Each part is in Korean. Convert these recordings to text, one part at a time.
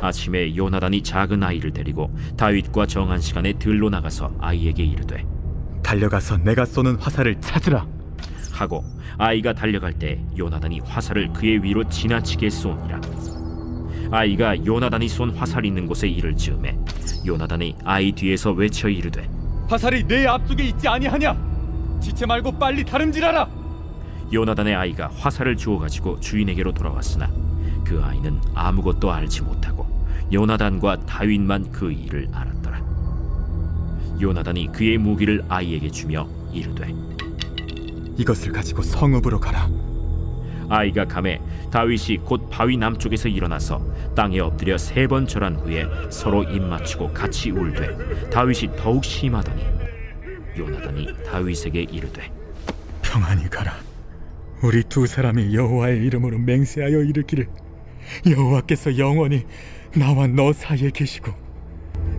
아침에 요나단이 작은 아이를 데리고 다윗과 정한 시간에 들로 나가서 아이에게 이르되 달려가서 내가 쏘는 화살을 찾으라 하고 아이가 달려갈 때 요나단이 화살을 그의 위로 지나치게 쏘니라. 아이가 요나단이 쏜 화살 있는 곳에 이를 즈음에 요나단이 아이 뒤에서 외쳐 이르되 화살이 내 앞쪽에 있지 아니하냐 지체 말고 빨리 다름질하라. 요나단의 아이가 화살을 주워 가지고 주인에게로 돌아왔으나 그 아이는 아무것도 알지 못하고 요나단과 다윗만 그 일을 알았더라. 요나단이 그의 무기를 아이에게 주며 이르되 이것을 가지고 성읍으로 가라. 아이가 가매 다윗이 곧 바위 남쪽에서 일어나서 땅에 엎드려 3번 절한 후에 서로 입맞추고 같이 울되 다윗이 더욱 심하더니 요나단이 다윗에게 이르되 평안히 가라. 우리 두 사람이 여호와의 이름으로 맹세하여 이르기를 여호와께서 영원히 나와 너 사이에 계시고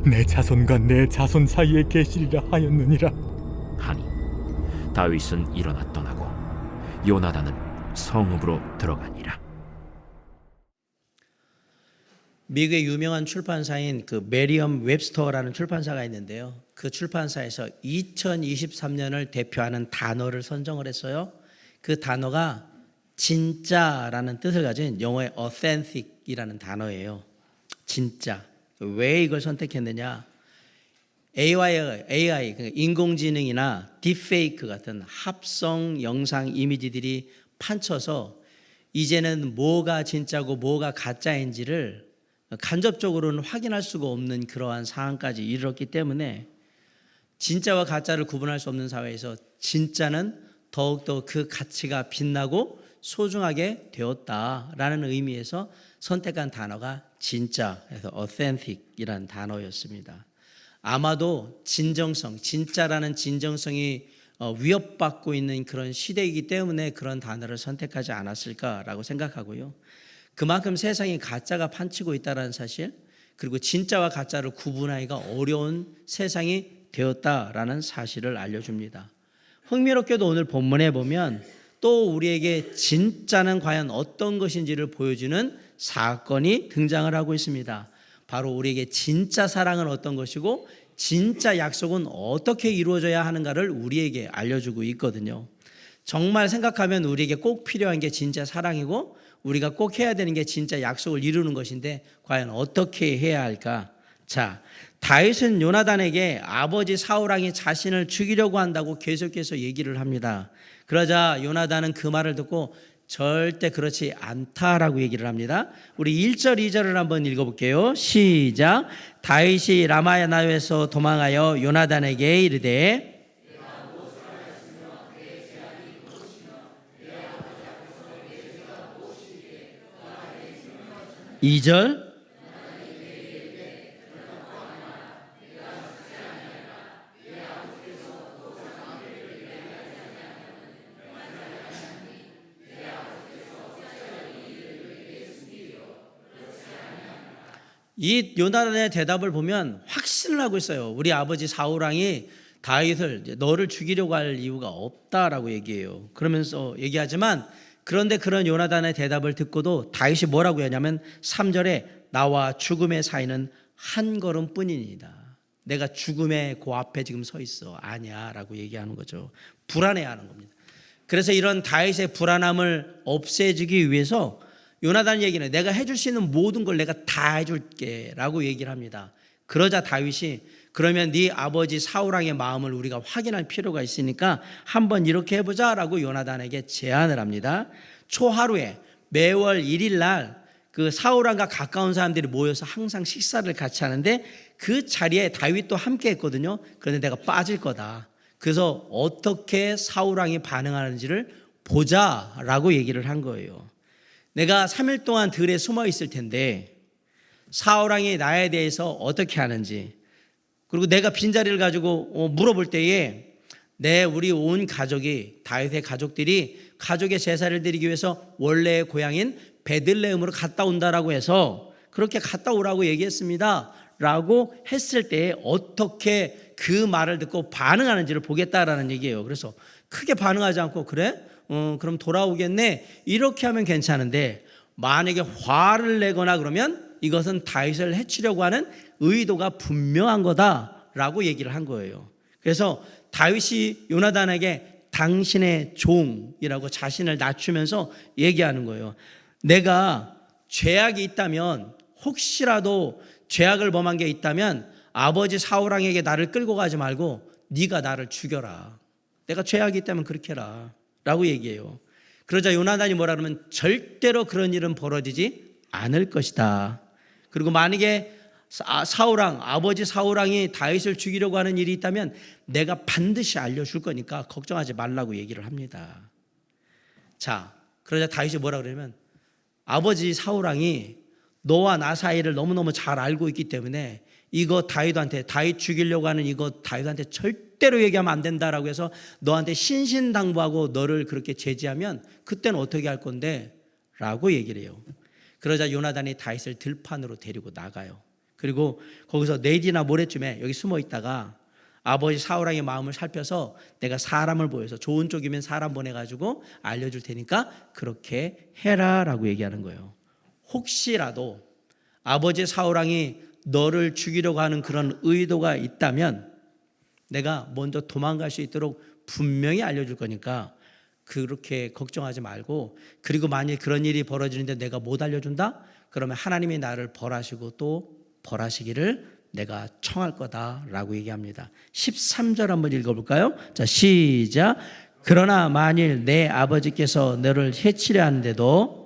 내 자손과 내 자손 사이에 계시리라 하였느니라 하니 다윗은 일어나 떠나고 요나단은 성읍으로 들어가니라. 미국의 유명한 출판사인 그 메리엄 웹스터라는 출판사가 있는데요. 그 출판사에서 2023년을 대표하는 단어를 선정을 했어요. 그 단어가 진짜라는 뜻을 가진 영어의 authentic이라는 단어예요. 진짜. 왜 이걸 선택했느냐? AI 그러니까 인공지능이나 딥페이크 같은 합성 영상 이미지들이 판쳐서 이제는 뭐가 진짜고 뭐가 가짜인지를 간접적으로는 확인할 수가 없는 그러한 상황까지 이르렀기 때문에 진짜와 가짜를 구분할 수 없는 사회에서 진짜는 더욱더 그 가치가 빛나고 소중하게 되었다라는 의미에서 선택한 단어가 진짜, 그래서 authentic이라는 단어였습니다. 아마도 진정성, 진짜라는 진정성이 위협받고 있는 그런 시대이기 때문에 그런 단어를 선택하지 않았을까라고 생각하고요. 그만큼 세상에 가짜가 판치고 있다는 사실, 그리고 진짜와 가짜를 구분하기가 어려운 세상이 되었다라는 사실을 알려줍니다. 흥미롭게도 오늘 본문에 보면 또 우리에게 진짜는 과연 어떤 것인지를 보여주는 사건이 등장을 하고 있습니다. 바로 우리에게 진짜 사랑은 어떤 것이고 진짜 약속은 어떻게 이루어져야 하는가를 우리에게 알려주고 있거든요. 정말 생각하면 우리에게 꼭 필요한 게 진짜 사랑이고 우리가 꼭 해야 되는 게 진짜 약속을 이루는 것인데 과연 어떻게 해야 할까? 자, 다윗은 요나단에게 아버지 사울왕이 자신을 죽이려고 한다고 계속해서 얘기를 합니다. 그러자 요나단은 그 말을 듣고 절대 그렇지 않다라고 얘기를 합니다. 우리 1절, 2절을 한번 읽어볼게요. 시작. 다윗이 라마야나에서 도망하여 요나단에게 이르되 2절 이 요나단의 대답을 보면 확신을 하고 있어요. 우리 아버지 사울왕이 다윗을 너를 죽이려고 할 이유가 없다라고 얘기해요. 그러면서 얘기하지만 그런데 그런 요나단의 대답을 듣고도 다윗이 뭐라고 하냐면 3절에 나와 죽음의 사이는 한 걸음뿐이니이다. 내가 죽음의 그 앞에 지금 서 있어. 아니야 라고 얘기하는 거죠. 불안해하는 겁니다. 그래서 이런 다윗의 불안함을 없애주기 위해서 요나단 얘기는 내가 해줄 수 있는 모든 걸 내가 다 해줄게 라고 얘기를 합니다. 그러자 다윗이 그러면 네 아버지 사울왕의 마음을 우리가 확인할 필요가 있으니까 한번 이렇게 해보자 라고 요나단에게 제안을 합니다. 초하루에 매월 1일 날 그 사울왕과 가까운 사람들이 모여서 항상 식사를 같이 하는데 그 자리에 다윗도 함께 했거든요. 그런데 내가 빠질 거다. 그래서 어떻게 사울왕이 반응하는지를 보자라고 얘기를 한 거예요. 내가 3일 동안 들에 숨어 있을 텐데 사울왕이 나에 대해서 어떻게 하는지, 그리고 내가 빈자리를 가지고 물어볼 때에 우리 온 가족이, 다윗의 가족들이 가족의 제사를 드리기 위해서 원래의 고향인 베들레헴으로 갔다 온다라고 해서 그렇게 갔다 오라고 얘기했습니다 라고 했을 때 어떻게 그 말을 듣고 반응하는지를 보겠다라는 얘기예요. 그래서 크게 반응하지 않고 그래? 그럼 돌아오겠네 이렇게 하면 괜찮은데 만약에 화를 내거나 그러면 이것은 다윗을 해치려고 하는 의도가 분명한 거다라고 얘기를 한 거예요. 그래서 다윗이 요나단에게 당신의 종이라고 자신을 낮추면서 얘기하는 거예요. 내가 죄악이 있다면, 혹시라도 죄악을 범한 게 있다면 아버지 사울왕에게 나를 끌고 가지 말고 네가 나를 죽여라. 내가 죄악이 있다면 그렇게 해라 라고 얘기해요. 그러자 요나단이 뭐라 그러면 절대로 그런 일은 벌어지지 않을 것이다. 그리고 만약에 사울왕, 아버지 사울왕이 다윗을 죽이려고 하는 일이 있다면 내가 반드시 알려줄 거니까 걱정하지 말라고 얘기를 합니다. 자, 그러자 다윗이 뭐라 그러냐면 아버지 사울왕이 너와 나 사이를 너무너무 잘 알고 있기 때문에 이거 다윗 죽이려고 하는 이거 다윗한테 절대로 얘기하면 안 된다라고 해서 너한테 신신당부하고 너를 그렇게 제지하면 그때는 어떻게 할 건데? 라고 얘기를 해요. 그러자 요나단이 다윗을 들판으로 데리고 나가요. 그리고 거기서 내일이나 모레쯤에 여기 숨어 있다가 아버지 사울왕의 마음을 살펴서 내가 사람을 보여서 좋은 쪽이면 사람 보내가지고 알려줄 테니까 그렇게 해라 라고 얘기하는 거예요. 혹시라도 아버지 사울왕이 너를 죽이려고 하는 그런 의도가 있다면 내가 먼저 도망갈 수 있도록 분명히 알려줄 거니까 그렇게 걱정하지 말고, 그리고 만일 그런 일이 벌어지는데 내가 못 알려준다? 그러면 하나님이 나를 벌하시고 또 벌하시기를 내가 청할 거다라고 얘기합니다. 13절 한번 읽어볼까요? 자, 시작. 그러나 만일 내 아버지께서 너를 해치려 하는데도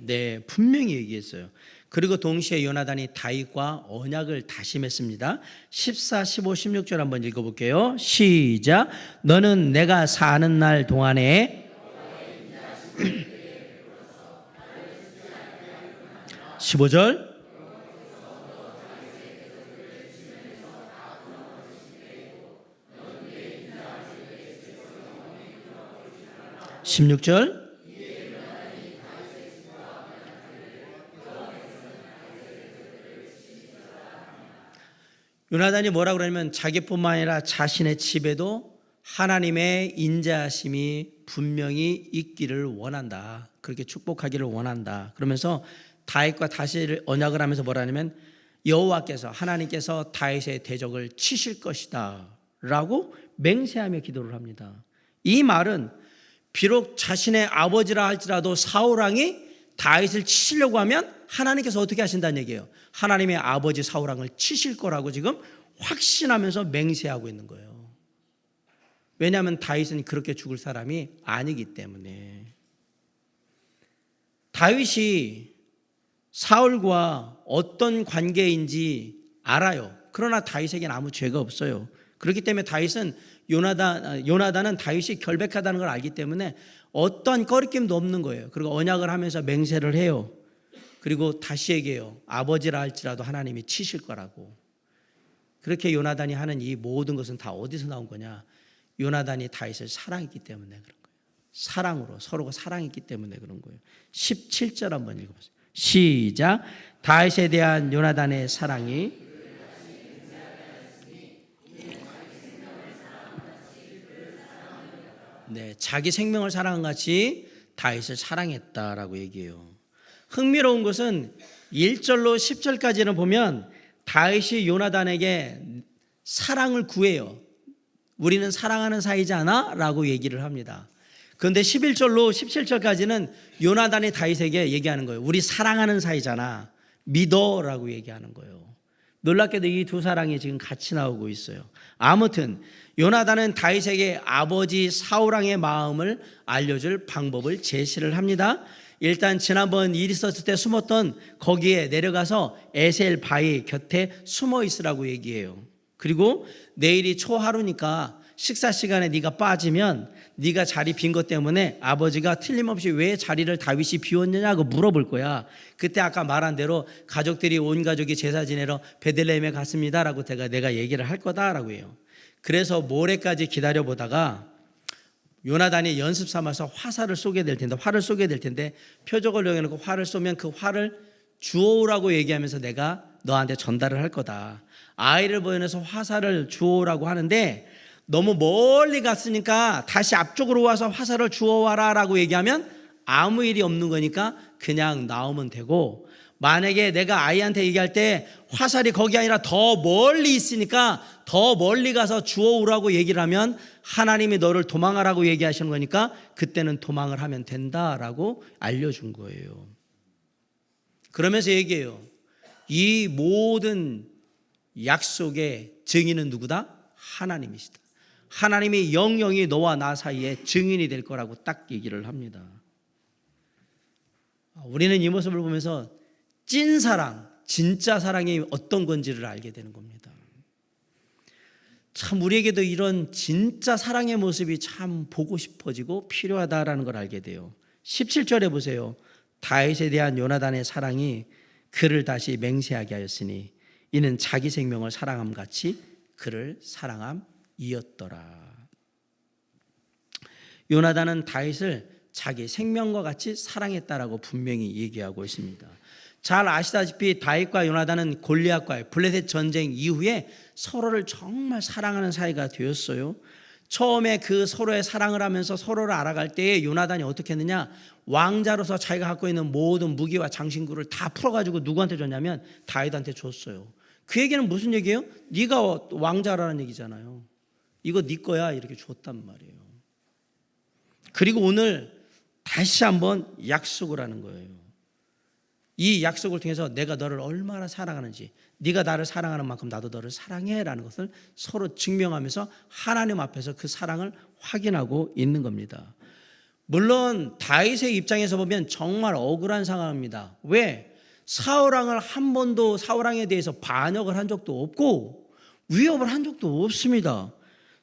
네, 분명히 얘기했어요. 그리고 동시에 요나단이 다윗과 언약을 다시 맺습니다. 14, 15, 16절 한번 읽어볼게요. 시작. 너는 내가 사는 날 동안에 15절 16절 요나단이 뭐라고 그러냐면 자기뿐만 아니라 자신의 집에도 하나님의 인자하심이 분명히 있기를 원한다. 그렇게 축복하기를 원한다. 그러면서 다윗과 다시 언약을 하면서 뭐라 하냐면 여호와께서, 하나님께서 다윗의 대적을 치실 것이다 라고 맹세하며 기도를 합니다. 이 말은 비록 자신의 아버지라 할지라도 사울왕이 다윗을 치시려고 하면 하나님께서 어떻게 하신다는 얘기예요. 하나님의 아버지 사울왕을 치실 거라고 지금 확신하면서 맹세하고 있는 거예요. 왜냐하면 다윗은 그렇게 죽을 사람이 아니기 때문에. 다윗이 사울과 어떤 관계인지 알아요. 그러나 다윗에게는 아무 죄가 없어요. 그렇기 때문에 다윗은 요나단은 다윗이 결백하다는 걸 알기 때문에 어떤 꺼리낌도 없는 거예요. 그리고 언약을 하면서 맹세를 해요. 그리고 다시 얘기해요. 아버지라 할지라도 하나님이 치실 거라고. 그렇게 요나단이 하는 이 모든 것은 다 어디서 나온 거냐? 요나단이 다윗을 사랑했기 때문에 그런 거예요. 사랑으로, 서로가 사랑했기 때문에 그런 거예요. 17절 한번 읽어보세요. 시작. 다윗에 대한 요나단의 사랑이 네, 자기 생명을 사랑한 같이 다윗을 사랑했다라고 얘기해요. 흥미로운 것은 1절로 10절까지는 보면 다윗이 요나단에게 사랑을 구해요. 우리는 사랑하는 사이지 않아? 라고 얘기를 합니다. 그런데 11절로 17절까지는 요나단이 다윗에게 얘기하는 거예요. 우리 사랑하는 사이잖아. 믿어 라고 얘기하는 거예요. 놀랍게도 이 두 사랑이 지금 같이 나오고 있어요. 아무튼 요나단은 다윗에게 아버지 사울왕의 마음을 알려줄 방법을 제시를 합니다. 일단 지난번 일 있었을 때 숨었던 거기에 내려가서 에셀 바위 곁에 숨어 있으라고 얘기해요. 그리고 내일이 초하루니까 식사 시간에 네가 빠지면 네가 자리 빈 것 때문에 아버지가 틀림없이 왜 자리를 다윗이 비웠느냐고 물어볼 거야. 그때 아까 말한 대로 가족들이 온 가족이 제사 지내러 베들레헴에 갔습니다라고 내가 얘기를 할 거다라고 해요. 그래서 모레까지 기다려보다가 요나단이 연습 삼아서 활을 쏘게 될 텐데 표적을 이용해놓고 활을 쏘면 그 활을 주워오라고 얘기하면서 내가 너한테 전달을 할 거다. 아이를 보내서 화살을 주워오라고 하는데 너무 멀리 갔으니까 다시 앞쪽으로 와서 화살을 주워와라 라고 얘기하면 아무 일이 없는 거니까 그냥 나오면 되고, 만약에 내가 아이한테 얘기할 때 화살이 거기 아니라 더 멀리 있으니까 더 멀리 가서 주워오라고 얘기를 하면 하나님이 너를 도망하라고 얘기하시는 거니까 그때는 도망을 하면 된다라고 알려준 거예요. 그러면서 얘기해요. 이 모든 약속의 증인은 누구다? 하나님이시다. 하나님이 영영이 너와 나 사이에 증인이 될 거라고 딱 얘기를 합니다. 우리는 이 모습을 보면서 찐 사랑, 진짜 사랑이 어떤 건지를 알게 되는 겁니다. 참 우리에게도 이런 진짜 사랑의 모습이 참 보고 싶어지고 필요하다라는 걸 알게 돼요. 17절에 보세요. 다윗에 대한 요나단의 사랑이 그를 다시 맹세하게 하였으니 이는 자기 생명을 사랑함 같이 그를 사랑함이었더라. 요나단은 다윗을 자기 생명과 같이 사랑했다라고 분명히 얘기하고 있습니다. 잘 아시다시피 다윗과 요나단은 골리앗과의 블레셋 전쟁 이후에 서로를 정말 사랑하는 사이가 되었어요. 처음에 그 서로의 사랑을 하면서 서로를 알아갈 때에 요나단이 어떻게 했느냐, 왕자로서 자기가 갖고 있는 모든 무기와 장신구를 다 풀어가지고 누구한테 줬냐면 다윗한테 줬어요. 그 얘기는 무슨 얘기예요? 네가 왕자라는 얘기잖아요. 이거 네 거야 이렇게 줬단 말이에요. 그리고 오늘 다시 한번 약속을 하는 거예요. 이 약속을 통해서 내가 너를 얼마나 사랑하는지, 네가 나를 사랑하는 만큼 나도 너를 사랑해라는 것을 서로 증명하면서 하나님 앞에서 그 사랑을 확인하고 있는 겁니다. 물론 다윗의 입장에서 보면 정말 억울한 상황입니다. 왜? 사울왕을 한 번도 사울왕에 대해서 반역을 한 적도 없고 위협을 한 적도 없습니다.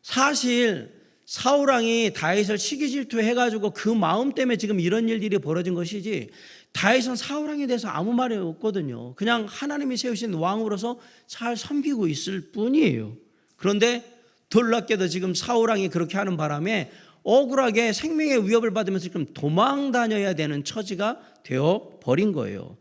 사실 사울왕이 다윗을 시기 질투해가지고 그 마음 때문에 지금 이런 일들이 벌어진 것이지, 다윗은 사울왕에 대해서 아무 말이 없거든요. 그냥 하나님이 세우신 왕으로서 잘 섬기고 있을 뿐이에요. 그런데 놀랍게도 지금 사울왕이 그렇게 하는 바람에 억울하게 생명의 위협을 받으면서 지금 도망 다녀야 되는 처지가 되어 버린 거예요.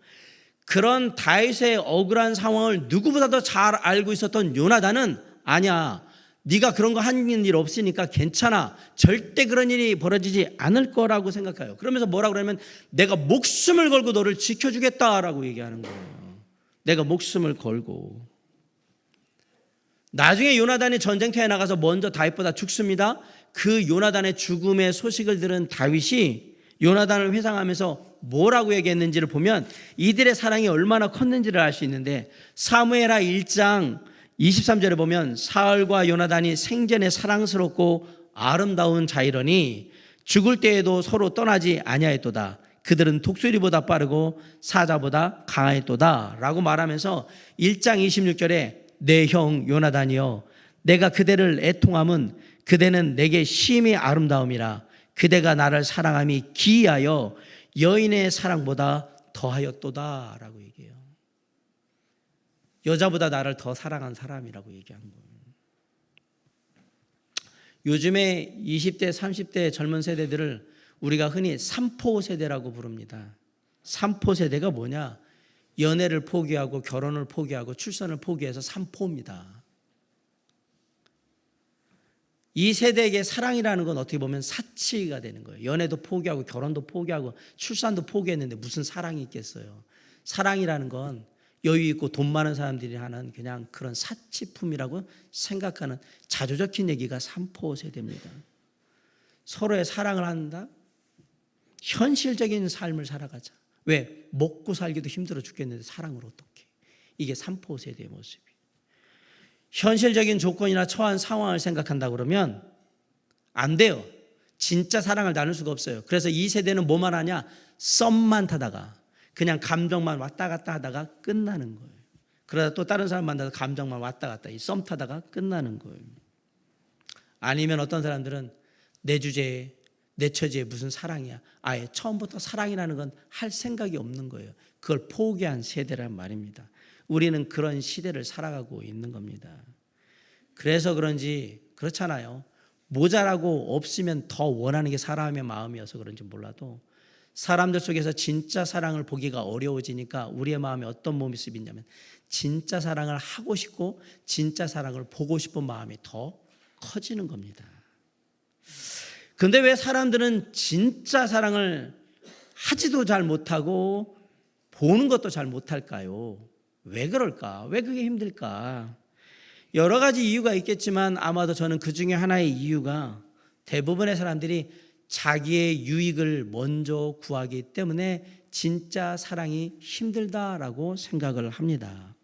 그런 다윗의 억울한 상황을 누구보다도 잘 알고 있었던 요나단은 아니야, 네가 그런 거 하는 일 없으니까 괜찮아, 절대 그런 일이 벌어지지 않을 거라고 생각해요. 그러면서 뭐라고 그러면 내가 목숨을 걸고 너를 지켜주겠다라고 얘기하는 거예요. 내가 목숨을 걸고. 나중에 요나단이 전쟁터에 나가서 먼저 다윗보다 죽습니다. 그 요나단의 죽음의 소식을 들은 다윗이 요나단을 회상하면서 뭐라고 얘기했는지를 보면 이들의 사랑이 얼마나 컸는지를 알 수 있는데, 사무엘하 1장 23절에 보면 사울과 요나단이 생전에 사랑스럽고 아름다운 자이러니 죽을 때에도 서로 떠나지 아니하였도다. 그들은 독수리보다 빠르고 사자보다 강하였도다 라고 말하면서 1장 26절에 내 형 요나단이여, 내가 그대를 애통함은 그대는 내게 심히 아름다움이라. 그대가 나를 사랑함이 기이하여 여인의 사랑보다 더하였도다 라고 얘기해요. 여자보다 나를 더 사랑한 사람이라고 얘기한 거예요. 요즘에 20대, 30대 젊은 세대들을 우리가 흔히 3포 세대라고 부릅니다. 3포 세대가 뭐냐? 연애를 포기하고 결혼을 포기하고 출산을 포기해서 3포입니다. 이 세대에게 사랑이라는 건 어떻게 보면 사치가 되는 거예요. 연애도 포기하고 결혼도 포기하고 출산도 포기했는데 무슨 사랑이 있겠어요. 사랑이라는 건 여유 있고 돈 많은 사람들이 하는 그냥 그런 사치품이라고 생각하는 자주 적힌 얘기가 3포 세대입니다. 서로의 사랑을 한다? 현실적인 삶을 살아가자. 왜? 먹고 살기도 힘들어 죽겠는데 사랑을 어떻게? 이게 3포 세대의 모습이에요. 현실적인 조건이나 처한 상황을 생각한다 그러면 안 돼요. 진짜 사랑을 나눌 수가 없어요. 그래서 이 세대는 뭐만 하냐? 썸만 타다가 그냥 감정만 왔다 갔다 하다가 끝나는 거예요. 그러다 또 다른 사람 만나서 감정만 왔다 갔다 이 썸 타다가 끝나는 거예요. 아니면 어떤 사람들은 내 주제에 내 처지에 무슨 사랑이야. 아예 처음부터 사랑이라는 건 할 생각이 없는 거예요. 그걸 포기한 세대란 말입니다. 우리는 그런 시대를 살아가고 있는 겁니다. 그래서 그런지 그렇잖아요. 모자라고 없으면 더 원하는 게 사람의 마음이어서 그런지 몰라도 사람들 속에서 진짜 사랑을 보기가 어려워지니까 우리의 마음에 어떤 모습이 있냐면 진짜 사랑을 하고 싶고 진짜 사랑을 보고 싶은 마음이 더 커지는 겁니다. 그런데 왜 사람들은 진짜 사랑을 하지도 잘 못하고 보는 것도 잘 못할까요? 왜 그럴까? 왜 그게 힘들까? 여러 가지 이유가 있겠지만 아마도 저는 그 중에 하나의 이유가 대부분의 사람들이 자기의 유익을 먼저 구하기 때문에 진짜 사랑이 힘들다라고 생각을 합니다.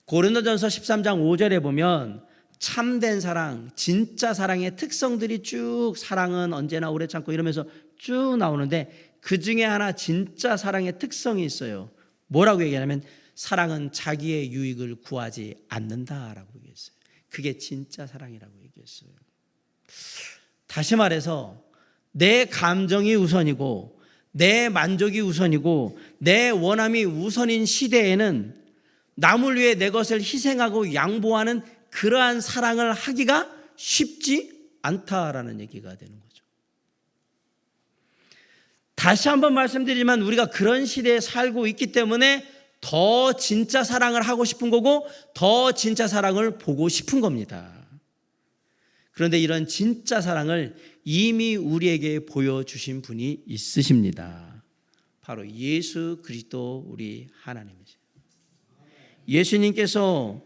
고린도전서 13장 5절에 보면 참된 사랑, 진짜 사랑의 특성들이 쭉 사랑은 언제나 오래 참고 이러면서 쭉 나오는데 그 중에 하나 진짜 사랑의 특성이 있어요. 뭐라고 얘기하냐면 사랑은 자기의 유익을 구하지 않는다라고 얘기했어요. 그게 진짜 사랑이라고 얘기했어요. 다시 말해서 내 감정이 우선이고 내 만족이 우선이고 내 원함이 우선인 시대에는 남을 위해 내 것을 희생하고 양보하는 그러한 사랑을 하기가 쉽지 않다라는 얘기가 되는 거죠. 다시 한번 말씀드리지만 우리가 그런 시대에 살고 있기 때문에 더 진짜 사랑을 하고 싶은 거고 더 진짜 사랑을 보고 싶은 겁니다. 그런데 이런 진짜 사랑을 이미 우리에게 보여주신 분이 있으십니다. 바로 예수 그리스도 우리 하나님이죠. 예수님께서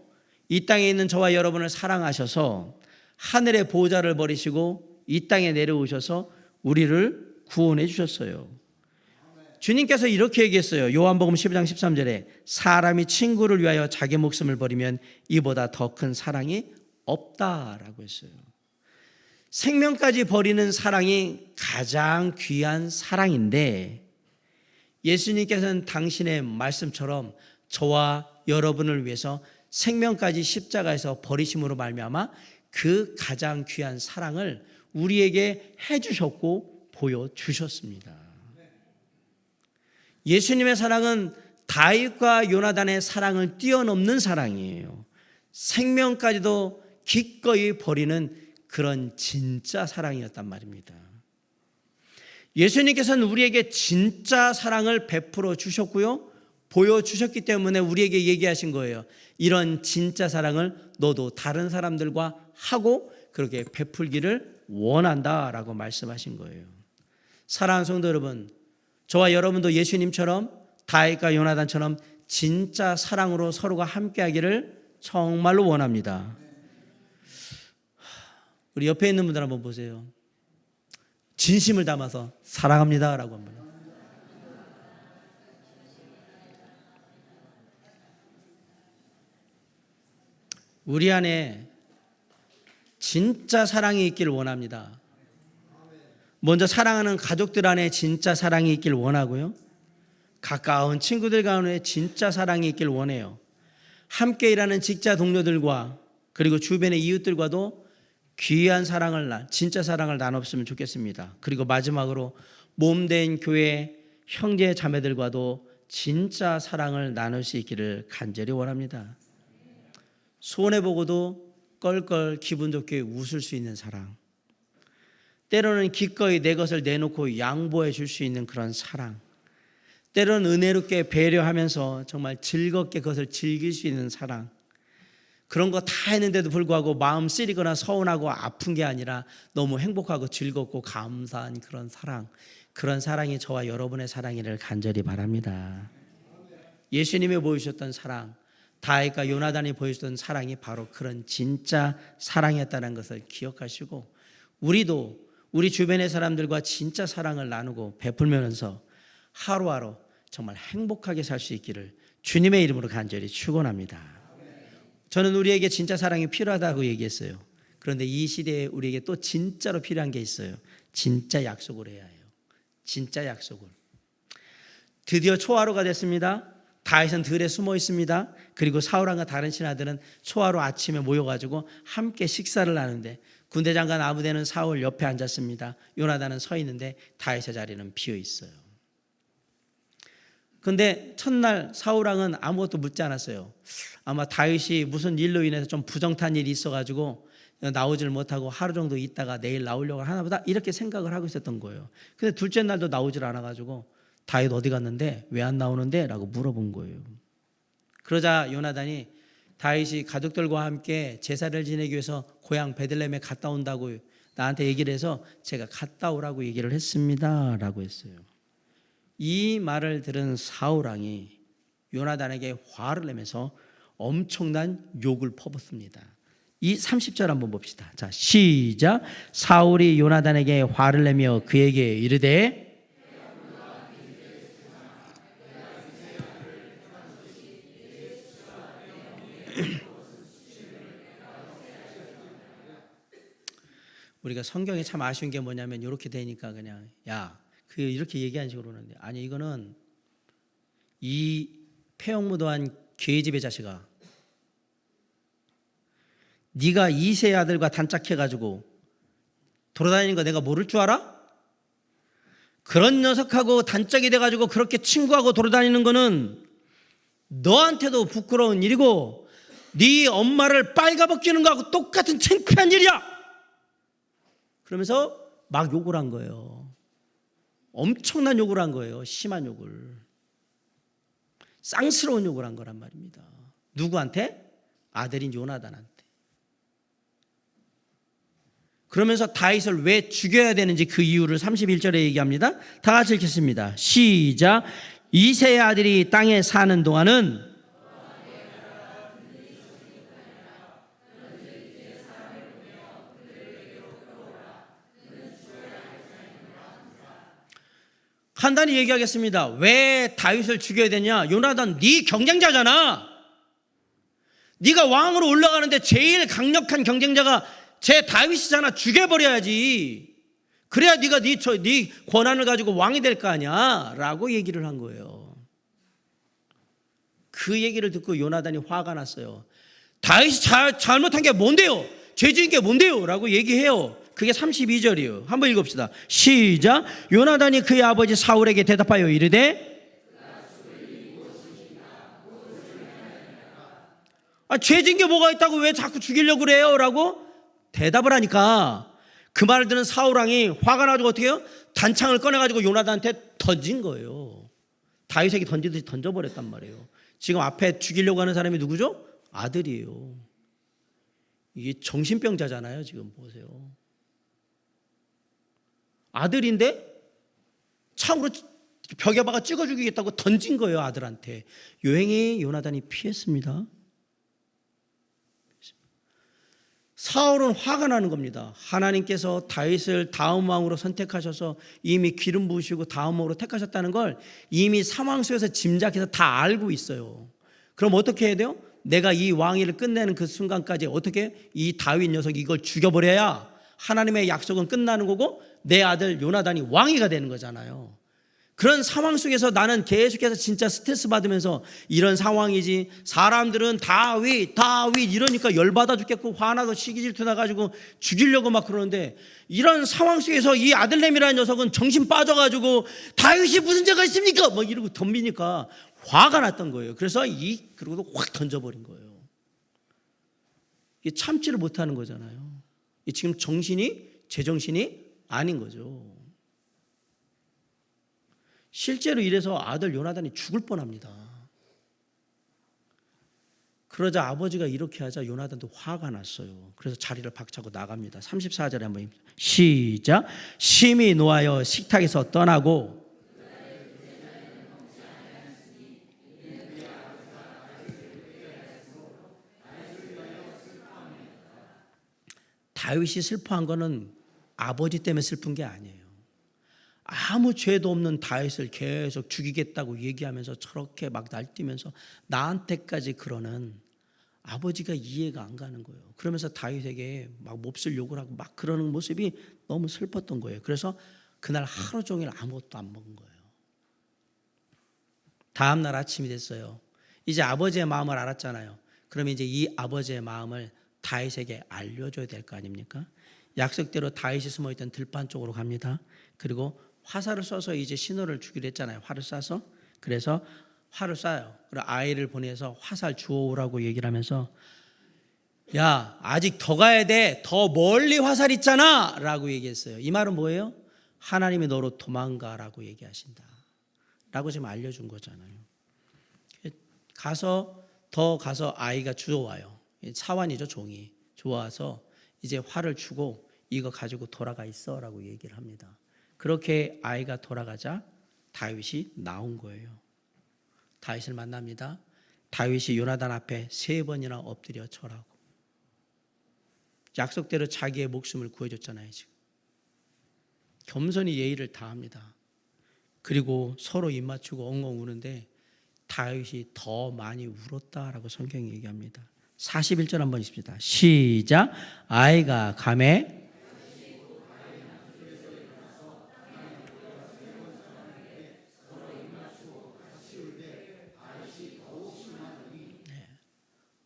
이 땅에 있는 저와 여러분을 사랑하셔서 하늘의 보호자를 버리시고 이 땅에 내려오셔서 우리를 구원해 주셨어요. 주님께서 이렇게 얘기했어요. 요한복음 12장 13절에 사람이 친구를 위하여 자기 목숨을 버리면 이보다 더 큰 사랑이 없다라고 했어요. 생명까지 버리는 사랑이 가장 귀한 사랑인데 예수님께서는 당신의 말씀처럼 저와 여러분을 위해서 생명까지 십자가에서 버리심으로 말미암아 그 가장 귀한 사랑을 우리에게 해주셨고 보여주셨습니다. 예수님의 사랑은 다윗과 요나단의 사랑을 뛰어넘는 사랑이에요. 생명까지도 기꺼이 버리는 그런 진짜 사랑이었단 말입니다. 예수님께서는 우리에게 진짜 사랑을 베풀어 주셨고요. 보여주셨기 때문에 우리에게 얘기하신 거예요. 이런 진짜 사랑을 너도 다른 사람들과 하고 그렇게 베풀기를 원한다라고 말씀하신 거예요. 사랑하는 성도 여러분, 저와 여러분도 예수님처럼 다윗과 요나단처럼 진짜 사랑으로 서로가 함께하기를 정말로 원합니다. 우리 옆에 있는 분들 한번 보세요. 진심을 담아서 사랑합니다 라고 합니다. 우리 안에 진짜 사랑이 있기를 원합니다. 먼저 사랑하는 가족들 안에 진짜 사랑이 있길 원하고요. 가까운 친구들 가운데 진짜 사랑이 있길 원해요. 함께 일하는 직장 동료들과 그리고 주변의 이웃들과도 귀한 사랑을, 진짜 사랑을 나눴으면 좋겠습니다. 그리고 마지막으로 몸된 교회 형제 자매들과도 진짜 사랑을 나눌 수 있기를 간절히 원합니다. 손해보고도 껄껄 기분 좋게 웃을 수 있는 사랑, 때로는 기꺼이 내 것을 내놓고 양보해 줄 수 있는 그런 사랑, 때로는 은혜롭게 배려하면서 정말 즐겁게 그것을 즐길 수 있는 사랑, 그런 거 다 했는데도 불구하고 마음 쓰리거나 서운하고 아픈 게 아니라 너무 행복하고 즐겁고 감사한 그런 사랑, 그런 사랑이 저와 여러분의 사랑이를 간절히 바랍니다. 예수님이 보여주셨던 사랑, 다윗과 요나단이 보여주던 사랑이 바로 그런 진짜 사랑이었다는 것을 기억하시고 우리도 우리 주변의 사람들과 진짜 사랑을 나누고 베풀면서 하루하루 정말 행복하게 살 수 있기를 주님의 이름으로 간절히 축원합니다. 저는 우리에게 진짜 사랑이 필요하다고 얘기했어요. 그런데 이 시대에 우리에게 또 진짜로 필요한 게 있어요. 진짜 약속을 해야 해요. 진짜 약속을. 드디어 초하루가 됐습니다. 다윗은 들에 숨어 있습니다. 그리고 사울왕과 다른 신하들은 초하루 아침에 모여가지고 함께 식사를 하는데 군대장관 아부대는 사울 옆에 앉았습니다. 요나단은 서 있는데 다윗의 자리는 비어 있어요. 그런데 첫날 사울왕은 아무것도 묻지 않았어요. 아마 다윗이 무슨 일로 인해서 좀 부정탄 일이 있어가지고 나오질 못하고 하루 정도 있다가 내일 나오려고 하나보다 이렇게 생각을 하고 있었던 거예요. 근데 둘째 날도 나오질 않아가지고 다윗 어디 갔는데 왜 안 나오는데? 라고 물어본 거예요. 그러자 요나단이 다윗이 가족들과 함께 제사를 지내기 위해서 고향 베들레헴에 갔다 온다고 나한테 얘기를 해서 제가 갔다 오라고 얘기를 했습니다 라고 했어요. 이 말을 들은 사울왕이 요나단에게 화를 내면서 엄청난 욕을 퍼붓습니다. 이 30절 한번 봅시다. 자, 시작. 사울이 요나단에게 화를 내며 그에게 이르되 우리가 성경에 참 아쉬운 게 뭐냐면 이렇게 되니까 그냥 그 이렇게 얘기하는 식으로 오는데, 아니 이거는 이 폐역무도한 계집의 자식아, 네가 이세 아들과 단짝해가지고 돌아다니는 거 내가 모를 줄 알아? 그런 녀석하고 단짝이 돼가지고 그렇게 친구하고 돌아다니는 거는 너한테도 부끄러운 일이고 네 엄마를 빨가벗기는 거하고 똑같은 창피한 일이야. 그러면서 막 욕을 한 거예요. 엄청난 욕을 한 거예요. 심한 욕을. 쌍스러운 욕을 한 거란 말입니다. 누구한테? 아들인 요나단한테. 그러면서 다윗을 왜 죽여야 되는지 그 이유를 31절에 얘기합니다. 다 같이 읽겠습니다. 시작. 이세의 아들이 땅에 사는 동안은 간단히 얘기하겠습니다. 왜 다윗을 죽여야 되냐? 요나단 네 경쟁자잖아. 네가 왕으로 올라가는데 제일 강력한 경쟁자가 제 다윗이잖아. 죽여버려야지. 그래야 네가 네 권한을 가지고 왕이 될 거 아니야 라고 얘기를 한 거예요. 그 얘기를 듣고 요나단이 화가 났어요. 다윗이 잘못한 게 뭔데요? 죄 지은 게 뭔데요? 라고 얘기해요. 그게 32절이에요. 한번 읽읍시다. 시작. 요나단이 그의 아버지 사울에게 대답하여 이르되 죄 지은 게 뭐가 있다고 왜 자꾸 죽이려고 그래요? 라고 대답을 하니까 그 말을 듣는 사울왕이 화가 나가지고 어떻게 해요? 단창을 꺼내가지고 요나단한테 던진 거예요. 다윗에게 던지듯이 던져버렸단 말이에요. 지금 앞에 죽이려고 하는 사람이 누구죠? 아들이에요. 이게 정신병자잖아요. 지금 보세요. 아들인데 창으로 벽에 박아 찍어 죽이겠다고 던진 거예요. 아들한테. 요행이 요나단이 피했습니다. 사울은 화가 나는 겁니다. 하나님께서 다윗을 다음 왕으로 선택하셔서 이미 기름 부으시고 다음 왕으로 택하셨다는 걸 이미 상황 속에서 짐작해서 다 알고 있어요. 그럼 어떻게 해야 돼요? 내가 이 왕위를 끝내는 그 순간까지 어떻게 이 다윗 녀석이 이걸 죽여버려야 하나님의 약속은 끝나는 거고 내 아들 요나단이 왕위가 되는 거잖아요. 그런 상황 속에서 나는 계속해서 진짜 스트레스 받으면서 이런 상황이지, 사람들은 다윗 이러니까 열받아 죽겠고 화나서 시기 질투 나가지고 죽이려고 막 그러는데, 이런 상황 속에서 이 아들내미라는 녀석은 정신 빠져가지고 다윗이 무슨 죄가 있습니까? 막 이러고 덤비니까 화가 났던 거예요. 그래서 그러고도 확 던져버린 거예요. 이게 참지를 못하는 거잖아요. 지금 제정신이 아닌 거죠. 실제로 이래서 아들 요나단이 죽을 뻔합니다. 그러자 아버지가 이렇게 하자 요나단도 화가 났어요. 그래서 자리를 박차고 나갑니다. 34절에 한번 시작. 심히 노하여 식탁에서 떠나고 다윗이 슬퍼한 거는 아버지 때문에 슬픈 게 아니에요. 아무 죄도 없는 다윗을 계속 죽이겠다고 얘기하면서 저렇게 막 날뛰면서 나한테까지 그러는 아버지가 이해가 안 가는 거예요. 그러면서 다윗에게 막 몹쓸 욕을 하고 막 그러는 모습이 너무 슬펐던 거예요. 그래서 그날 하루 종일 아무것도 안 먹은 거예요. 다음 날 아침이 됐어요. 이제 아버지의 마음을 알았잖아요. 그러면 이제 이 아버지의 마음을 다윗에게 알려줘야 될 거 아닙니까? 약속대로 다윗이 숨어있던 들판 쪽으로 갑니다. 그리고 화살을 쏴서 이제 신호를 주기로 했잖아요. 활을 쏴서. 그래서 활을 쏴요. 그리고 아이를 보내서 화살 주워오라고 얘기를 하면서 야, 아직 더 가야 돼. 더 멀리 화살 있잖아. 라고 얘기했어요. 이 말은 뭐예요? 하나님이 너로 도망가라고 얘기하신다. 라고 지금 알려준 거잖아요. 더 가서 아이가 주워와요. 사환이죠, 종이. 좋아서 이제 활을 주고 이거 가지고 돌아가 있어 라고 얘기를 합니다. 그렇게 아이가 돌아가자 다윗이 나온 거예요. 다윗을 만납니다. 다윗이 요나단 앞에 3번이나 엎드려 절하고 약속대로 자기의 목숨을 구해줬잖아요. 지금 겸손히 예의를 다합니다. 그리고 서로 입 맞추고 엉엉 우는데 다윗이 더 많이 울었다라고 성경이 얘기합니다. 41절 한번 읽습니다. 시작. 아이가 감에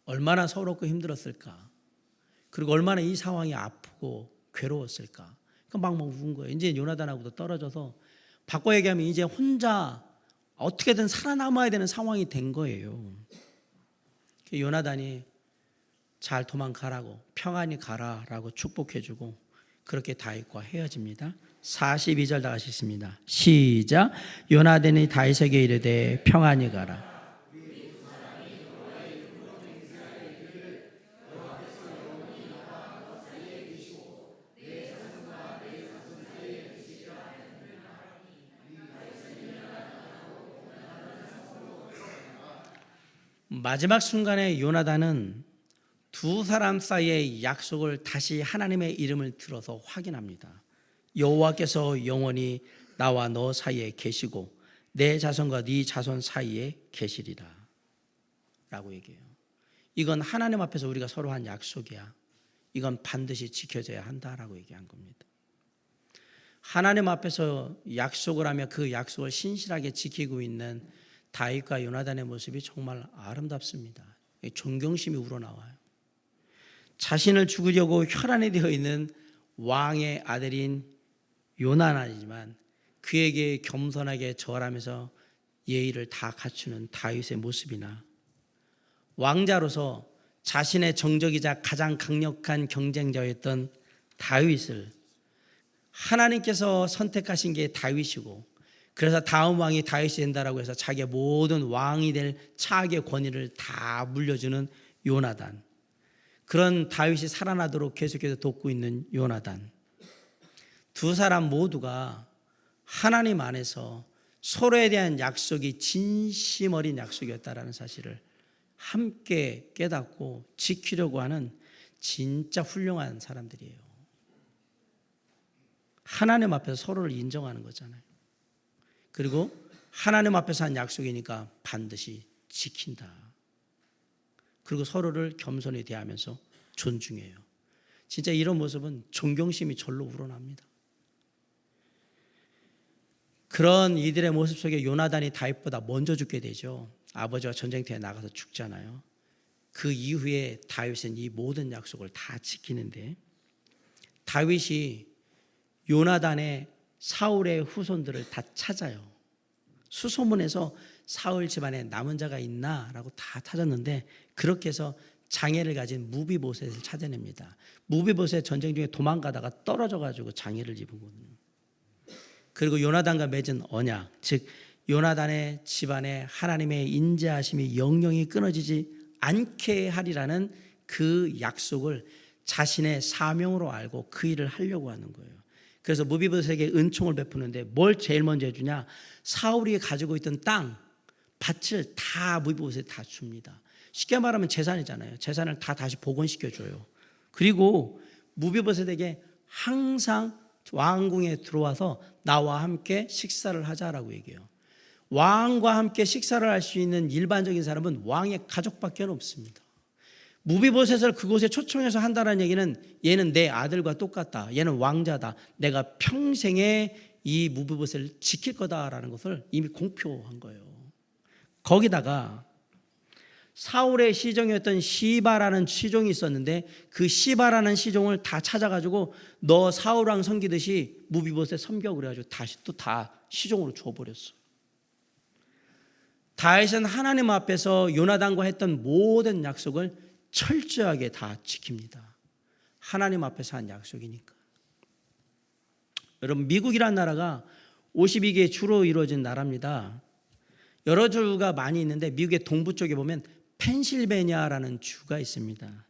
얼마나 서럽고 힘들었을까. 그리고 얼마나 이 상황이 아프고 괴로웠을까. 막 운 거예요. 이제 요나단하고도 떨어져서 바꿔 얘기하면 이제 혼자 어떻게든 살아남아야 되는 상황이 된 거예요. 요나단이 잘 도망가라고 평안히 가라라고 축복해주고 그렇게 다윗과 헤어집니다. 42절 다 하시겠습니다. 시작. 요나단이 다윗에게 이르되 평안히 가라. 마지막 순간에 요나단은 두 사람 사이의 약속을 다시 하나님의 이름을 들어서 확인합니다. 여호와께서 영원히 나와 너 사이에 계시고 내 자손과 네 자손 사이에 계시리라 라고 얘기해요. 이건 하나님 앞에서 우리가 서로 한 약속이야. 이건 반드시 지켜져야 한다라고 얘기한 겁니다. 하나님 앞에서 약속을 하며 그 약속을 신실하게 지키고 있는 다윗과 요나단의 모습이 정말 아름답습니다. 존경심이 우러나와요. 자신을 죽이려고 혈안이 되어 있는 왕의 아들인 요나단이지만 그에게 겸손하게 절하면서 예의를 다 갖추는 다윗의 모습이나 왕자로서 자신의 정적이자 가장 강력한 경쟁자였던 다윗을 하나님께서 선택하신 게 다윗이고 그래서 다음 왕이 다윗이 된다라고 해서 자기의 모든 왕이 될 차악의 권위를 다 물려주는 요나단. 그런 다윗이 살아나도록 계속해서 돕고 있는 요나단. 두 사람 모두가 하나님 안에서 서로에 대한 약속이 진심 어린 약속이었다라는 사실을 함께 깨닫고 지키려고 하는 진짜 훌륭한 사람들이에요. 하나님 앞에서 서로를 인정하는 거잖아요. 그리고 하나님 앞에서 한 약속이니까 반드시 지킨다. 그리고 서로를 겸손히 대하면서 존중해요. 진짜 이런 모습은 존경심이 절로 우러납니다. 그런 이들의 모습 속에 요나단이 다윗보다 먼저 죽게 되죠. 아버지와 전쟁터에 나가서 죽잖아요. 그 이후에 다윗은 이 모든 약속을 다 지키는데 다윗이 요나단의 사울의 후손들을 다 찾아요. 수소문해서 사울 집안에 남은 자가 있나라고 다 찾았는데 그렇게 해서 장애를 가진 무비보셋을 찾아냅니다. 무비보셋 전쟁 중에 도망가다가 떨어져가지고 장애를 입은 거거든요. 그리고 요나단과 맺은 언약, 즉 요나단의 집안에 하나님의 인자하심이 영영이 끊어지지 않게 하리라는 그 약속을 자신의 사명으로 알고 그 일을 하려고 하는 거예요. 그래서 무비보셋에게 은총을 베푸는데 뭘 제일 먼저 해주냐? 사울이 가지고 있던 땅, 밭을 다 무비보셋에 다 줍니다. 쉽게 말하면 재산이잖아요. 재산을 다 다시 복원시켜줘요. 그리고 무비보셋에게 항상 왕궁에 들어와서 나와 함께 식사를 하자라고 얘기해요. 왕과 함께 식사를 할 수 있는 일반적인 사람은 왕의 가족밖에 없습니다. 무비보셋을 그곳에 초청해서 한다는 얘기는 얘는 내 아들과 똑같다. 얘는 왕자다. 내가 평생에 이 무비보셋을 지킬 거다라는 것을 이미 공표한 거예요. 거기다가 사울의 시종이었던 시바라는 시종이 있었는데 그 시바라는 시종을 다 찾아가지고 너 사울왕 섬기듯이 무비보셋 섬겨 그래가지고 다시 또 다 시종으로 줘버렸어. 다윗은 하나님 앞에서 요나단과 했던 모든 약속을 철저하게 다 지킵니다. 하나님 앞에서 한 약속이니까. 여러분, 미국이라는 나라가 52개 주로 이루어진 나라입니다. 여러 주가 많이 있는데 미국의 동부 쪽에 보면 펜실베니아라는 주가 있습니다.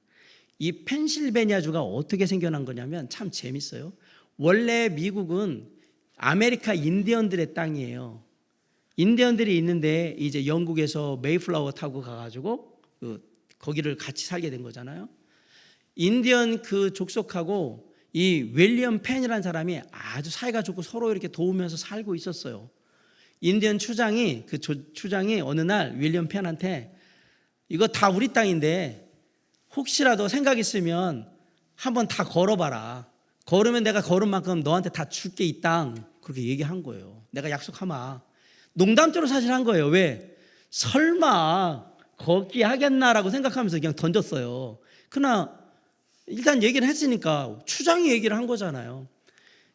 이 펜실베니아 주가 어떻게 생겨난 거냐면 참 재밌어요. 원래 미국은 아메리카 인디언들의 땅이에요. 인디언들이 있는데 이제 영국에서 메이플라워 타고 가가지고 거기를 같이 살게 된 거잖아요. 인디언 그 족속하고 이 윌리엄 펜이라는 사람이 아주 사이가 좋고 서로 이렇게 도우면서 살고 있었어요. 인디언 추장이 추장이 어느 날 윌리엄 펜한테 이거 다 우리 땅인데 혹시라도 생각 있으면 한번 다 걸어봐라. 걸으면 내가 걸은 만큼 너한테 다 줄게 이 땅. 그렇게 얘기한 거예요. 내가 약속하마. 농담조로 사실 한 거예요. 왜? 설마 거기 하겠나라고 생각하면서 그냥 던졌어요. 그러나 일단 얘기를 했으니까 추장이 얘기를 한 거잖아요.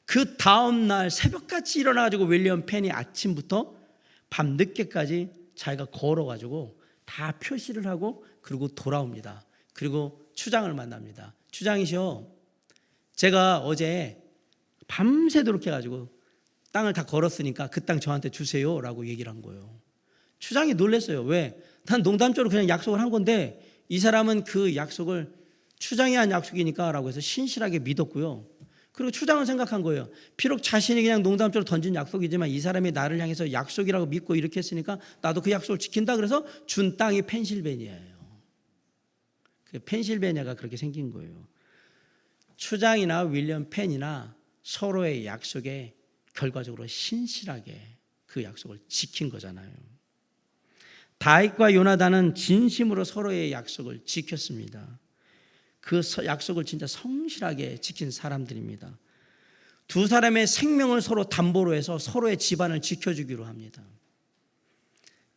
그 다음날 새벽같이 일어나가지고 윌리엄 펜이 아침부터 밤 늦게까지 자기가 걸어가지고 다 표시를 하고 그리고 돌아옵니다. 그리고 추장을 만납니다. 추장이시여, 제가 어제 밤새도록 해가지고 땅을 다 걸었으니까 그 땅 저한테 주세요 라고 얘기를 한 거예요. 추장이 놀랐어요. 왜? 난 농담조로 그냥 약속을 한 건데 이 사람은 그 약속을 추장이 한 약속이니까 라고 해서 신실하게 믿었고요. 그리고 추장은 생각한 거예요. 비록 자신이 그냥 농담조로 던진 약속이지만 이 사람이 나를 향해서 약속이라고 믿고 이렇게 했으니까 나도 그 약속을 지킨다. 그래서 준 땅이 펜실베니아예요. 펜실베니아가 그렇게 생긴 거예요. 추장이나 윌리엄 펜이나 서로의 약속에 결과적으로 신실하게 그 약속을 지킨 거잖아요. 다윗과 요나단은 진심으로 서로의 약속을 지켰습니다. 그 약속을 진짜 성실하게 지킨 사람들입니다. 두 사람의 생명을 서로 담보로 해서 서로의 집안을 지켜주기로 합니다.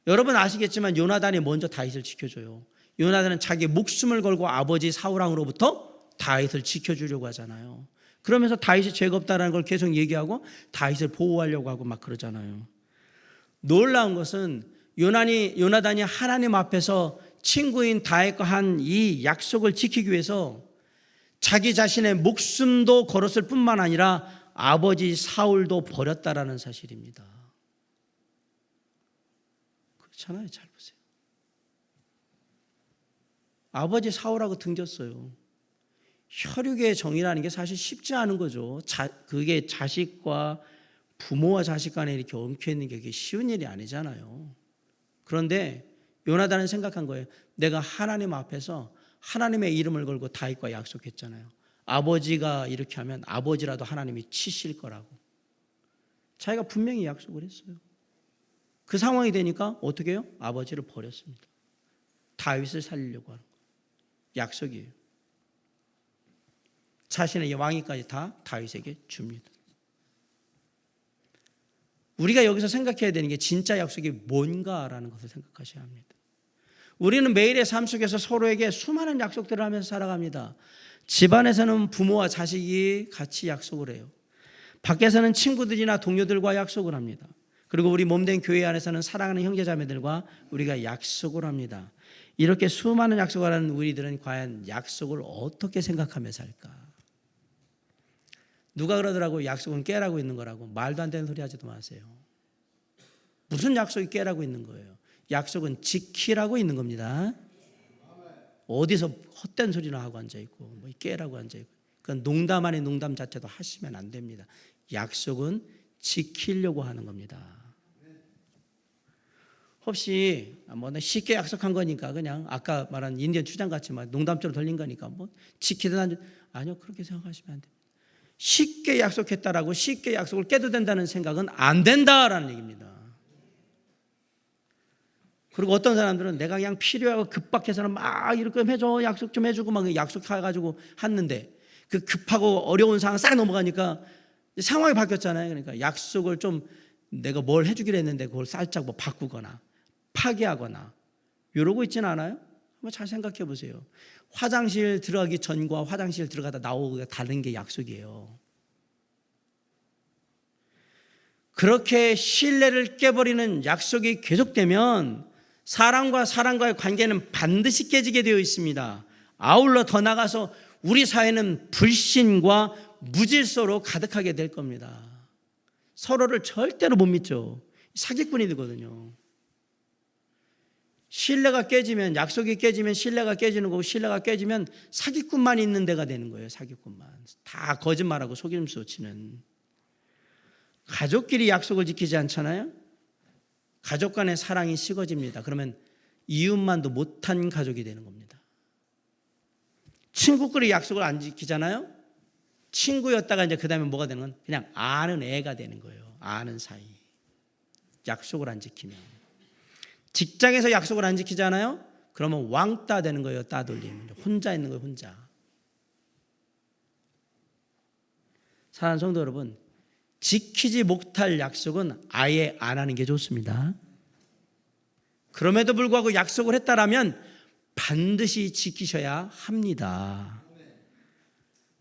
여러분 아시겠지만 요나단이 먼저 다윗을 지켜줘요. 요나단은 자기 목숨을 걸고 아버지 사울왕으로부터 다윗을 지켜주려고 하잖아요. 그러면서 다윗이 죄가 없다는 걸 계속 얘기하고 다윗을 보호하려고 하고 막 그러잖아요. 놀라운 것은 요나단이 하나님 앞에서 친구인 다윗과 한 이 약속을 지키기 위해서 자기 자신의 목숨도 걸었을 뿐만 아니라 아버지 사울도 버렸다라는 사실입니다. 그렇잖아요. 잘 보세요. 아버지 사울하고 등졌어요. 혈육의 정이라는 게 사실 쉽지 않은 거죠. 그게 자식과 부모와 자식 간에 이렇게 엉켜 있는 게 그게 쉬운 일이 아니잖아요. 그런데 요나단은 생각한 거예요. 내가 하나님 앞에서 하나님의 이름을 걸고 다윗과 약속했잖아요. 아버지가 이렇게 하면 아버지라도 하나님이 치실 거라고. 자기가 분명히 약속을 했어요. 그 상황이 되니까 어떻게 해요? 아버지를 버렸습니다. 다윗을 살리려고 하는 거예요. 약속이에요. 자신의 왕위까지 다 다윗에게 줍니다. 우리가 여기서 생각해야 되는 게 진짜 약속이 뭔가라는 것을 생각하셔야 합니다. 우리는 매일의 삶 속에서 서로에게 수많은 약속들을 하면서 살아갑니다. 집안에서는 부모와 자식이 같이 약속을 해요. 밖에서는 친구들이나 동료들과 약속을 합니다. 그리고 우리 몸된 교회 안에서는 사랑하는 형제자매들과 우리가 약속을 합니다. 이렇게 수많은 약속을 하는 우리들은 과연 약속을 어떻게 생각하며 살까? 누가 그러더라고요. 약속은 깨라고 있는 거라고. 말도 안 되는 소리 하지도 마세요. 무슨 약속이 깨라고 있는 거예요? 약속은 지키라고 있는 겁니다. 어디서 헛된 소리나 하고 앉아있고 뭐 깨라고 앉아있고 그건 농담 아닌 농담 자체도 하시면 안 됩니다. 약속은 지키려고 하는 겁니다. 혹시 뭐 쉽게 약속한 거니까 그냥 아까 말한 인디언 추장같이 막 농담처럼 돌린 거니까 뭐 지키든 아니요, 그렇게 생각하시면 안 됩니다. 쉽게 약속했다라고 쉽게 약속을 깨도 된다는 생각은 안 된다라는 얘기입니다. 그리고 어떤 사람들은 내가 그냥 필요하고 급박해서는 막 이렇게 해줘, 약속 좀 해주고 막 약속해가지고 했는데 그 급하고 어려운 상황 싹 넘어가니까 상황이 바뀌었잖아요. 그러니까 약속을 좀 내가 뭘 해주기로 했는데 그걸 살짝 뭐 바꾸거나 파기하거나 이러고 있지는 않아요? 한번 잘 생각해 보세요. 화장실 들어가기 전과 화장실 들어가다 나오기가 다른 게 약속이에요. 그렇게 신뢰를 깨버리는 약속이 계속되면 사람과 사람과의 관계는 반드시 깨지게 되어 있습니다. 아울러 더 나가서 우리 사회는 불신과 무질서로 가득하게 될 겁니다. 서로를 절대로 못 믿죠. 사기꾼이 되거든요. 신뢰가 깨지면, 약속이 깨지면 신뢰가 깨지는 거고, 신뢰가 깨지면 사기꾼만 있는 데가 되는 거예요. 사기꾼만. 다 거짓말하고 속임수 치는. 가족끼리 약속을 지키지 않잖아요. 가족 간의 사랑이 식어집니다. 그러면 이웃만도 못한 가족이 되는 겁니다. 친구끼리 약속을 안 지키잖아요. 친구였다가 이제 그 다음에 뭐가 되는 건 그냥 아는 애가 되는 거예요. 아는 사이. 약속을 안 지키면. 직장에서 약속을 안 지키잖아요. 그러면 왕따 되는 거예요. 따돌림. 혼자 있는 거예요. 혼자. 사랑하는 성도 여러분, 지키지 못할 약속은 아예 안 하는 게 좋습니다. 그럼에도 불구하고 약속을 했다라면 반드시 지키셔야 합니다.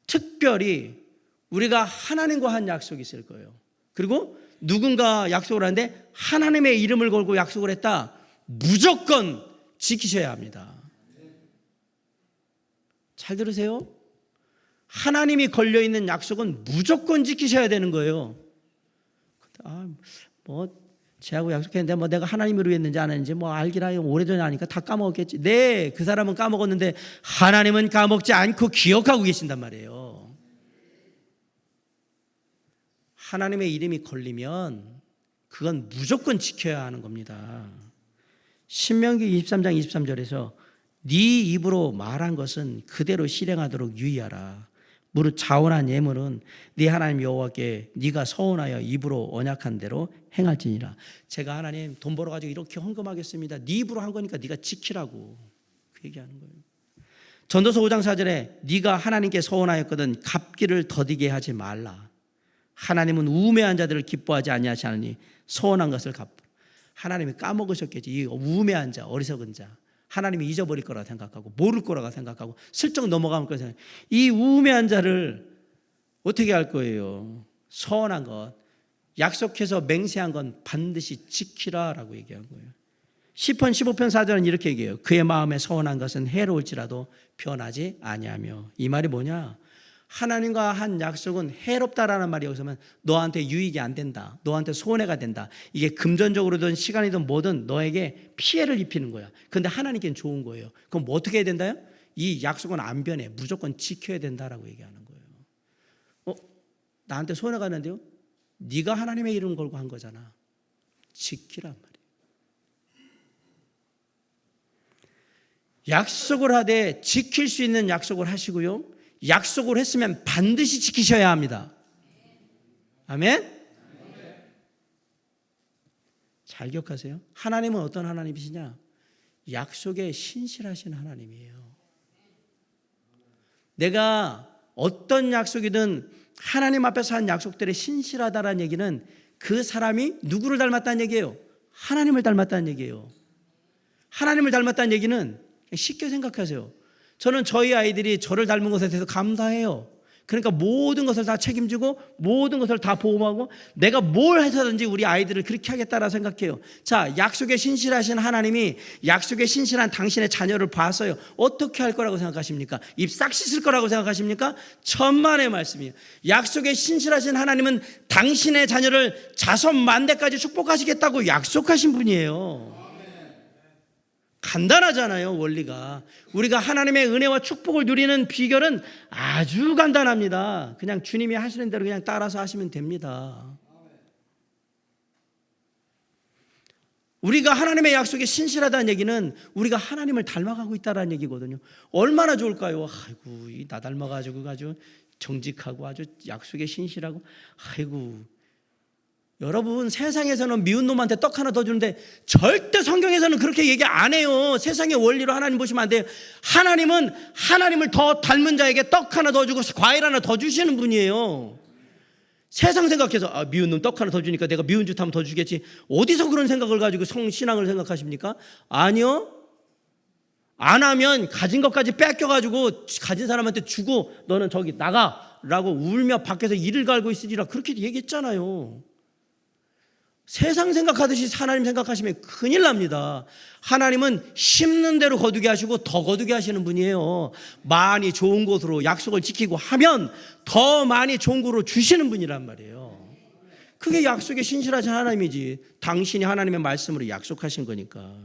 특별히 우리가 하나님과 한 약속이 있을 거예요. 그리고 누군가 약속을 하는데 하나님의 이름을 걸고 약속을 했다. 무조건 지키셔야 합니다. 잘 들으세요. 하나님이 걸려있는 약속은 무조건 지키셔야 되는 거예요. 쟤하고 약속했는데 내가 하나님으로 했는지 안 했는지 알기라 오래전에 하니까 다 까먹었겠지. 네, 그 사람은 까먹었는데 하나님은 까먹지 않고 기억하고 계신단 말이에요. 하나님의 이름이 걸리면 그건 무조건 지켜야 하는 겁니다. 신명기 23장 23절에서 네 입으로 말한 것은 그대로 실행하도록 유의하라. 무릇 자원한 예물은 네 하나님 여호와께 네가 서원하여 입으로 언약한 대로 행할지니라. 제가 하나님 돈 벌어가지고 이렇게 헌금하겠습니다. 네 입으로 한 거니까 네가 지키라고 그 얘기하는 거예요. 전도서 5장 4절에 네가 하나님께 서원하였거든 갚기를 더디게 하지 말라. 하나님은 우매한 자들을 기뻐하지 아니하시나니 서원한 것을 갚으라. 하나님이 까먹으셨겠지. 이 우매한 자, 어리석은 자, 하나님이 잊어버릴 거라 생각하고 모를 거라고 생각하고 슬쩍 넘어가면 거라 생각하고 이 우매한 자를 어떻게 할 거예요? 서원한 것, 약속해서 맹세한 건 반드시 지키라라고 얘기한 거예요. 시편 15편 4절은 이렇게 얘기해요. 그의 마음에 서원한 것은 해로울지라도 변하지 아니하며. 이 말이 뭐냐? 하나님과 한 약속은 해롭다라는 말이 여기서 하면 너한테 유익이 안 된다. 너한테 손해가 된다. 이게 금전적으로든 시간이든 뭐든 너에게 피해를 입히는 거야. 그런데 하나님께는 좋은 거예요. 그럼 뭐 어떻게 해야 된다요? 이 약속은 안 변해. 무조건 지켜야 된다라고 얘기하는 거예요. 나한테 손해가 갔는데요? 네가 하나님의 이름 걸고 한 거잖아. 지키란 말이에요. 약속을 하되 지킬 수 있는 약속을 하시고요. 약속을 했으면 반드시 지키셔야 합니다. 아멘? 잘 기억하세요. 하나님은 어떤 하나님이시냐? 약속에 신실하신 하나님이에요. 내가 어떤 약속이든 하나님 앞에서 한 약속들에 신실하다라는 얘기는 그 사람이 누구를 닮았다는 얘기예요? 하나님을 닮았다는 얘기예요. 하나님을 닮았다는 얘기는 쉽게 생각하세요. 저는 저희 아이들이 저를 닮은 것에 대해서 감사해요. 그러니까 모든 것을 다 책임지고 모든 것을 다 보호하고 내가 뭘 해서든지 우리 아이들을 그렇게 하겠다라 생각해요. 자, 약속에 신실하신 하나님이 약속에 신실한 당신의 자녀를 봤어요. 어떻게 할 거라고 생각하십니까? 입 싹 씻을 거라고 생각하십니까? 천만의 말씀이에요. 약속에 신실하신 하나님은 당신의 자녀를 자손 만대까지 축복하시겠다고 약속하신 분이에요. 간단하잖아요, 원리가. 우리가 하나님의 은혜와 축복을 누리는 비결은 아주 간단합니다. 그냥 주님이 하시는 대로 그냥 따라서 하시면 됩니다. 우리가 하나님의 약속에 신실하다는 얘기는 우리가 하나님을 닮아가고 있다는 얘기거든요. 얼마나 좋을까요? 아이고, 나 닮아가지고 아주 정직하고 아주 약속에 신실하고, 아이고. 여러분, 세상에서는 미운 놈한테 떡 하나 더 주는데 절대 성경에서는 그렇게 얘기 안 해요. 세상의 원리로 하나님 보시면 안 돼요. 하나님은 하나님을 더 닮은 자에게 떡 하나 더 주고 과일 하나 더 주시는 분이에요. 세상 생각해서 미운 놈 떡 하나 더 주니까 내가 미운 짓 하면 더 주겠지. 어디서 그런 생각을 가지고 성신앙을 생각하십니까? 아니요. 안 하면 가진 것까지 뺏겨가지고 가진 사람한테 주고 너는 저기 나가라고 울며 밖에서 이를 갈고 있으리라 그렇게 얘기했잖아요. 세상 생각하듯이 하나님 생각하시면 큰일 납니다. 하나님은 심는 대로 거두게 하시고 더 거두게 하시는 분이에요. 많이 좋은 곳으로 약속을 지키고 하면 더 많이 좋은 곳으로 주시는 분이란 말이에요. 그게 약속에 신실하신 하나님이지. 당신이 하나님의 말씀으로 약속하신 거니까.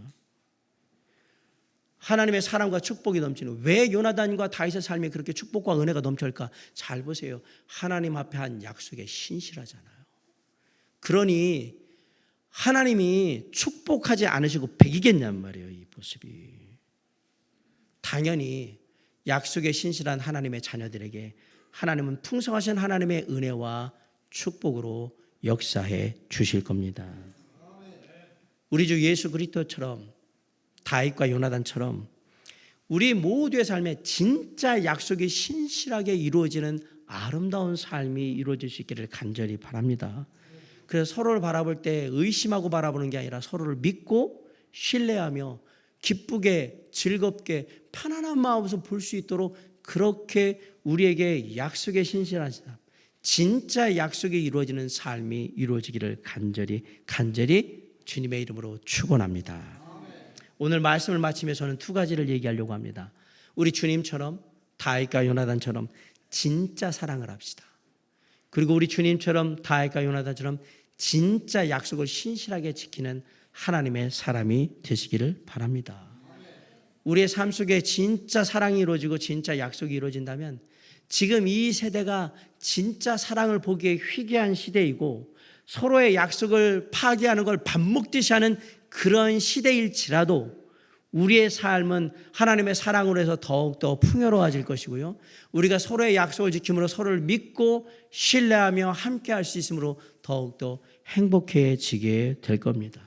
하나님의 사랑과 축복이 넘치는, 왜 요나단과 다윗의 삶이 그렇게 축복과 은혜가 넘쳐날까? 잘 보세요. 하나님 앞에 한 약속에 신실하잖아요. 그러니 하나님이 축복하지 않으시고 배기겠냔 말이에요. 이 모습이. 당연히 약속에 신실한 하나님의 자녀들에게 하나님은 풍성하신 하나님의 은혜와 축복으로 역사해 주실 겁니다. 우리 주 예수 그리스도처럼, 다윗과 요나단처럼 우리 모두의 삶에 진짜 약속이 신실하게 이루어지는 아름다운 삶이 이루어질 수 있기를 간절히 바랍니다. 그래서 서로를 바라볼 때 의심하고 바라보는 게 아니라 서로를 믿고 신뢰하며 기쁘게 즐겁게 편안한 마음으로 볼 수 있도록 그렇게 우리에게 약속에 신실한 삶, 진짜 약속이 이루어지는 삶이 이루어지기를 간절히 주님의 이름으로 축원합니다. 오늘 말씀을 마치며 저는 두 가지를 얘기하려고 합니다. 우리 주님처럼, 다윗과 요나단처럼 진짜 사랑을 합시다. 그리고 우리 주님처럼, 다윗과 요나단처럼 진짜 약속을 신실하게 지키는 하나님의 사람이 되시기를 바랍니다. 우리의 삶 속에 진짜 사랑이 이루어지고 진짜 약속이 이루어진다면 지금 이 세대가 진짜 사랑을 보기에 희귀한 시대이고 서로의 약속을 파기하는 걸 밥 먹듯이 하는 그런 시대일지라도 우리의 삶은 하나님의 사랑으로 해서 더욱더 풍요로워질 것이고요. 우리가 서로의 약속을 지킴으로 서로를 믿고 신뢰하며 함께할 수 있으므로 더욱더 행복해지게 될 겁니다.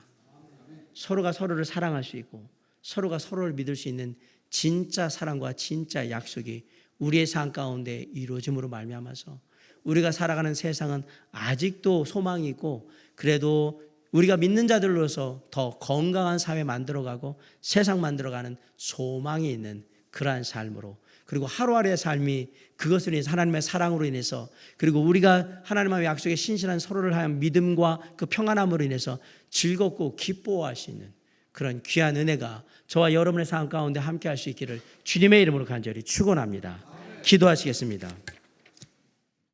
서로가 서로를 사랑할 수 있고 서로가 서로를 믿을 수 있는 진짜 사랑과 진짜 약속이 우리의 삶 가운데 이루어짐으로 말미암아서 우리가 살아가는 세상은 아직도 소망이 있고 그래도 우리가 믿는 자들로서 더 건강한 사회 만들어가고 세상 만들어가는 소망이 있는 그러한 삶으로, 그리고 하루하루의 삶이 그것으로 인해서 하나님의 사랑으로 인해서, 그리고 우리가 하나님의 약속에 신실한 서로를 하는 믿음과 그 평안함으로 인해서 즐겁고 기뻐할 수 있는 그런 귀한 은혜가 저와 여러분의 삶 가운데 함께 할 수 있기를 주님의 이름으로 간절히 축원합니다. 기도하시겠습니다.